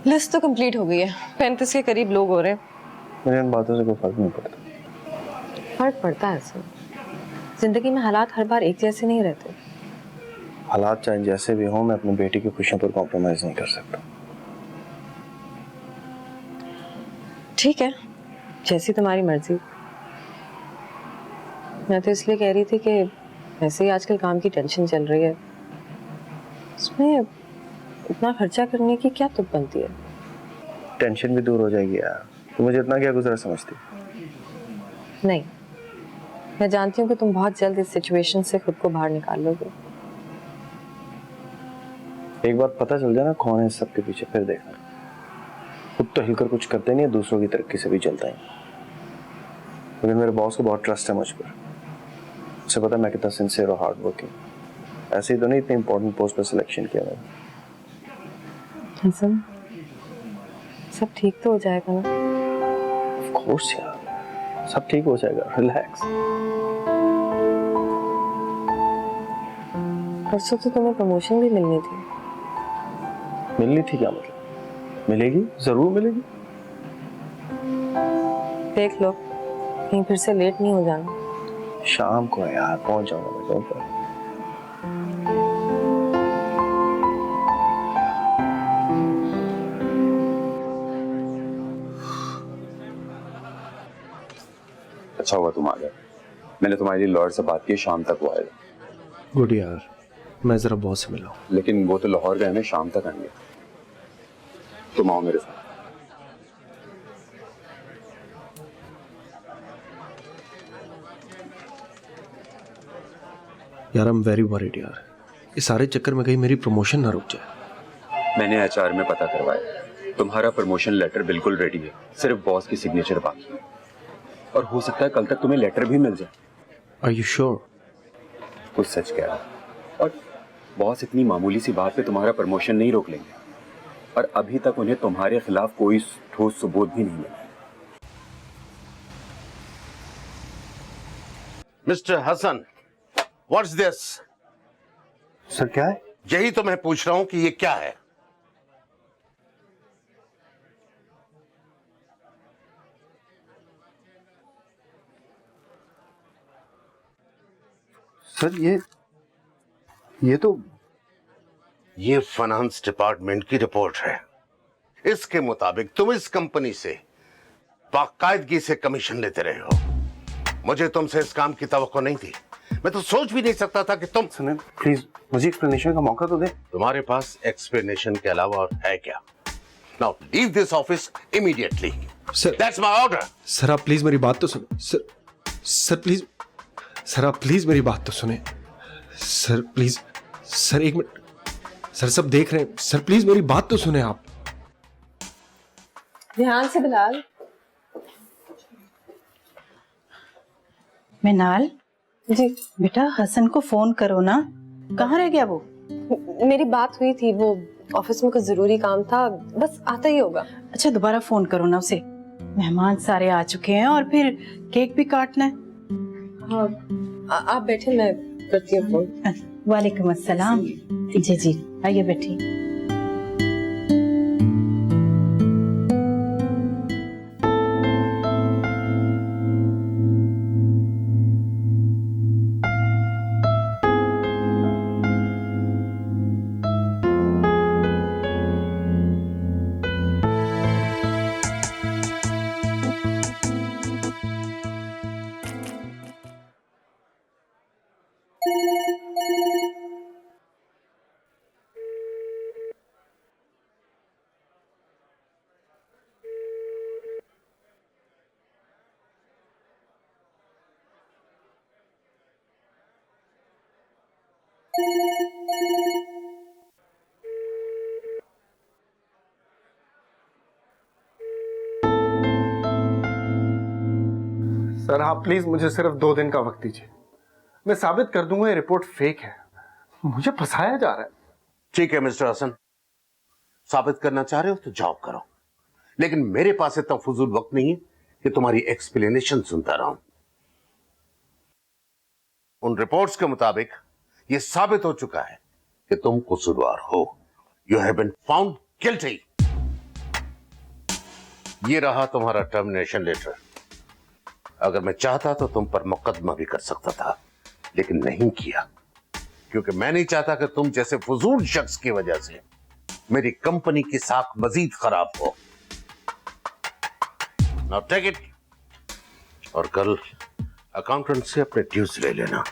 List तो complete हो गई है, 35 के करीब लोग हो रहे हैं। मुझे इन बातों से कोई फर्क नहीं पड़ता। फर्क पड़ता है सर, जिंदगी में हालात हर बार एक जैसे नहीं रहते। हालात चाहे जैसे भी हों, मैं अपनी बेटी की खुशियों पर कॉम्प्रोमाइज नहीं कर सकता। ठीक है, जैसी तुम्हारी मर्जी। मैं तो इसलिए कह रही थी कि वैसे ही आजकल काम की टेंशन चल रही है, उसमें इतना खर्चा करने की क्या तुक बनती है। टेंशन भी दूर हो जाएगी यार। तो मुझे इतना क्या गुजरा समझती? नहीं, मैं जानती हूँ कि तुम बहुत जल्द इस सिचुएशन से खुद को बाहर निकाल लोगे। एक बार पता चल जाए ना कौन है इस सब के पीछे, फिर देखना। खुद तो हिलकर कुछ करते नहीं है, दूसरों की तरक्की से भी चलता है। लेकिन मेरे बॉस को बहुत ट्रस्ट है मुझ पर। उसे पता है मैं कितना सिंसियर और हार्ड वर्किंग। ऐसे ही तो नहीं इतने इंपॉर्टेंट पोस्ट पर सिलेक्शन किया मैंने। हसन, सब ठीक तो हो जाएगा ना? ऑफ कोर्स यार, सब ठीक हो जाएगा, रिलैक्स। परसों तो तुम्हें प्रमोशन भी मिलनी थी। मिलनी थी क्या मतलब? मिलेगी, जरूर मिलेगी। देख लो कहीं फिर से लेट नहीं हो जाना। शाम को है यार, पहुंच जाऊंगा मैं। Don't worry. अच्छा हुआ तुम आ गए। मैंने तुम्हारे लिए लॉयर से बात की, शाम तक वो आएगा। गुड यार, मैं जरा बॉस से मिला हूं। लेकिन वो तो लाहौर गए हैं, शाम तक आएंगे। तुम आओ मेरे साथ। यार आई एम वेरी वरीड यार, इस सारे चक्कर में कहीं मेरी प्रमोशन ना रुक जाए। मैंने एचआर में पता करवाया, तुम्हारा प्रमोशन लेटर बिल्कुल रेडी है, सिर्फ बॉस की सिग्नेचर बाकी है। और हो सकता है कल तक तुम्हें लेटर भी मिल जाए। Are you sure? कुछ सच कह रहा हूं। और बॉस इतनी मामूली सी बात पे तुम्हारा प्रमोशन नहीं रोक लेंगे। और अभी तक उन्हें तुम्हारे खिलाफ कोई ठोस सबूत भी नहीं मिला। Mister Hasan, what's this? Sir क्या है? यही तो मैं पूछ रहा हूं कि ये क्या है? सर ये फाइनेंस डिपार्टमेंट की रिपोर्ट है। इसके मुताबिक तुम इस कंपनी से बाकायदगी से कमीशन लेते रहे हो। मुझे तुमसे इस काम की तवक्को नहीं थी। मैं तो सोच भी नहीं सकता था कि तुम। सुनिए प्लीज, मुझे एक्सप्लेनेशन का मौका तो दे। तुम्हारे पास एक्सप्लेनेशन के अलावा और है क्या? Now leave this office immediately. Sir that's my order. Sir आप प्लीज मेरी बात तो सुने। सर प्लीज, सर आप प्लीज मेरी बात तो सुने। सर प्लीज, सर एक मिनट। सर सब देख रहे हैं। सर प्लीज मेरी बात तो सुने आप। ध्यान से बिलाल। मिनाल जी बेटा, हसन को फोन करो ना। कहाँ रह गया वो? मेरी बात हुई थी, वो ऑफिस में कुछ जरूरी काम था, बस आता ही होगा। अच्छा दोबारा फोन करो ना उसे। मेहमान सारे आ चुके हैं और फिर केक भी काटना है। हाँ आप बैठे, मैं करती हूँ फोन। वालेकुम अस्सलाम। जी जी आइए बैठिए। सर आप प्लीज मुझे सिर्फ 2 दिन का वक्त दीजिए। मैं साबित कर दूंगा ये रिपोर्ट फेक है। मुझे फंसाया जा रहा है। ठीक है मिस्टर हसन, साबित करना चाह रहे हो तो जॉब करो, लेकिन मेरे पास इतना फजूल वक्त नहीं है कि तुम्हारी एक्सप्लेनेशन सुनता रहूं। उन रिपोर्ट्स के मुताबिक यह साबित हो चुका है कि तुम कसूरवार हो। You have been found guilty. ये रहा तुम्हारा टर्मिनेशन लेटर। अगर मैं चाहता तो तुम पर मुकदमा भी कर सकता था, लेकिन नहीं किया, क्योंकि मैं नहीं चाहता कि तुम जैसे फजूल शख्स की वजह से मेरी कंपनी की साख मजीद खराब हो। नाउ टेक इट और कल अकाउंटेंट से अपने ड्यूज ले लेना।